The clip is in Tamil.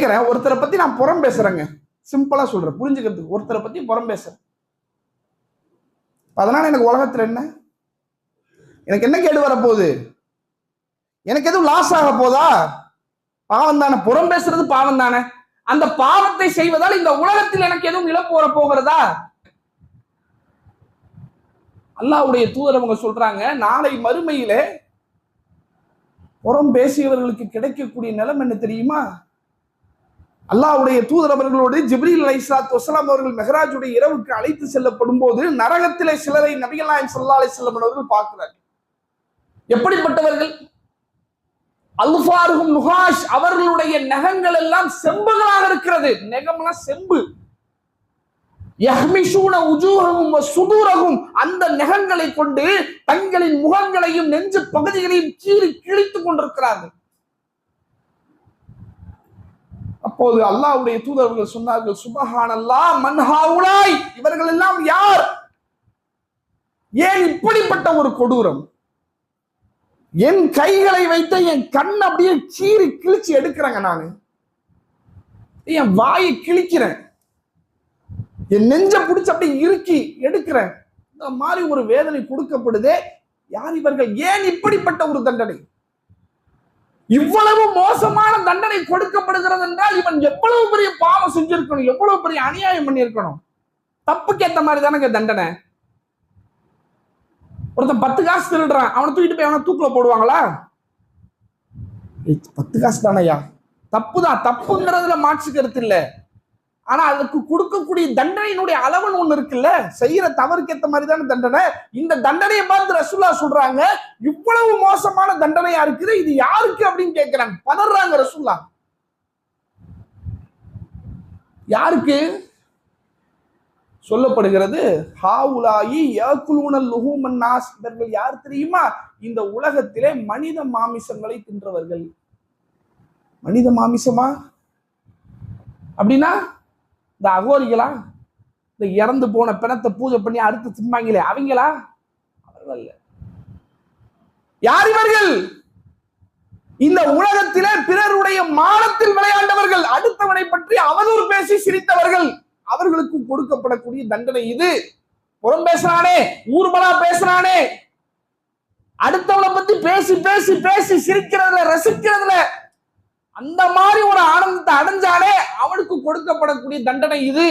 நினைக்கிறேன், ஒருத்தரை பத்தி நான் புறம் பேசுறேங்க, சிம்பிளா சொல்றேன் புரிஞ்சுக்கிறதுக்கு, ஒருத்தரை பத்தி புறம் பேசுறேன், அதனால எனக்கு உலகத்துல என்ன, எனக்கு என்ன கேடு வரப்போகுது, எனக்கு எதுவும் லாஸ் ஆக போதா? பாவம் தானே, புறம் பேசுறது பாவம் தானே. அந்த பாவத்தை செய்வதால் இந்த உலகத்தில் எனக்கு எதுவும் இழப்பு வர போகிறதா? அல்லாஹ்வுடைய தூதர் அவங்க சொல்றாங்க, நாளை மறுமையிலே புறம் பேசியவர்களுக்கு கிடைக்கக்கூடிய நிலம் என்ன தெரியுமா? அல்லாஹ்வுடைய தூதர் அவர்களோடு ஜிப்ரீல் அலைஹிஸ்ஸலாத்து வஸலாம் அவர்கள் மெஹராஜுடைய இரவுக்கு அழைத்து செல்லப்படும் போது நரகத்திலே சிலரை நபிகள் நாயகம் ஸல்லல்லாஹு அலைஹி வஸல்லம் அவர்கள் பார்க்கிறார்கள். எப்படிப்பட்டவர்கள்? அல்ஃபாருஹும் நுஹாஷ், அவர்களுடைய நகங்கள் எல்லாம் செம்புகளாக இருக்கிறது. நகம்லாம் செம்பு. யஹ்மிஷூன உஜூஹஹும் வ சுதூரஹும், அந்த நகங்களை கொண்டு தங்களின் முகங்களையும் நெஞ்சு பகுதிகளையும் கீறி கிழித்துக் கொண்டிருக்கிறார்கள். அப்போது அல்லாஹ்வுடைய தூதர்கள் சொன்னார்கள், சுப்ஹானல்லாஹ் மன் ஹாவுலாய், இவர்கள் எல்லாம் யார்? ஏன் இப்படிப்பட்ட ஒரு கொடூரம்? என் கைகளை வைத்து என் கண் அப்படியே கீறி கிழிச்சு எடுக்கிறேங்க, நானு என் வாயை கிழிக்கிறேன், என் நெஞ்ச பிடிச்சு அப்படி இறுக்கி எடுக்கிறேன், இந்த மாதிரி ஒரு வேதனை கொடுக்கப்படுதே. யார் இவர்கள்? ஏன் இப்படிப்பட்ட ஒரு தண்டனை, இவ்வளவு மோசமான தண்டனை கொடுக்கப்படுகிறது என்றால் இவன் எவ்வளவு பெரிய பாவம் செஞ்சிருக்கணும், எவ்வளவு பெரிய அநியாயம் பண்ணியிருக்கணும். தப்புக்கு ஏத்த மாதிரி தானங்க தண்டனை. ஒருத்தன் 10 காசு திருடுறான், அவனை தூக்கிட்டு போய் அவனை தூக்குல போடுவாங்களா? 10 காசு தானையா, தப்புதான், தப்புங்கிறதுல மாற்று கருத்து இல்லை. ஆனா அதுக்கு கொடுக்கக்கூடிய தண்டனையினுடைய அளவுன்னு ஒண்ணு இருக்குல்ல, செய்யற தவறுக்கு ஏத்த மாதிரி தானே தண்டனை. இந்த தண்டனையை பார்த்து ரசூலுல்லாஹ் சொல்றாங்க, இவ்வளவு மோசமான தண்டனையா இருக்குது, இது யாருக்கு அப்படின்னு கேட்கிறாங்க, பதறாங்க ரசூலுல்லாஹ். யாருக்கு சொல்லப்படுகிறது? ஹாவுலாயி யாக்குலூனல் லுஹூமன் நாஸ், இவர்கள் யார் தெரியுமா? இந்த உலகத்திலே மனித மாமிசங்களை தின்றவர்கள். மனித மாமிசமா அப்படின்னா இந்த அகோரிகளா, இந்த இறந்து போன பிணத்தை பூஜை பண்ணி அறுத்து திம்பாங்களே அவங்களா? அவர்கள் யார் இவர்கள்? இந்த உலகத்திலே பிறருடைய மானத்தில் விளையாண்டவர்கள், அடுத்தவனை பற்றி அவதூறு பேசி சிரித்தவர்கள், அவர்களுக்கு கொடுக்கப்படக்கூடிய தண்டனை இது. புறம் பேசுறானே, ஊர்வலா பேசுறானே, அடுத்தவனை பத்தி பேசி பேசி பேசி சிரிக்கிறதுல ரசிக்கிறதுல அந்த மாதிரி ஒரு ஆனந்தத்தை அடைஞ்சாலே அவனுக்கு கொடுக்கப்படக்கூடிய தண்டனை இது.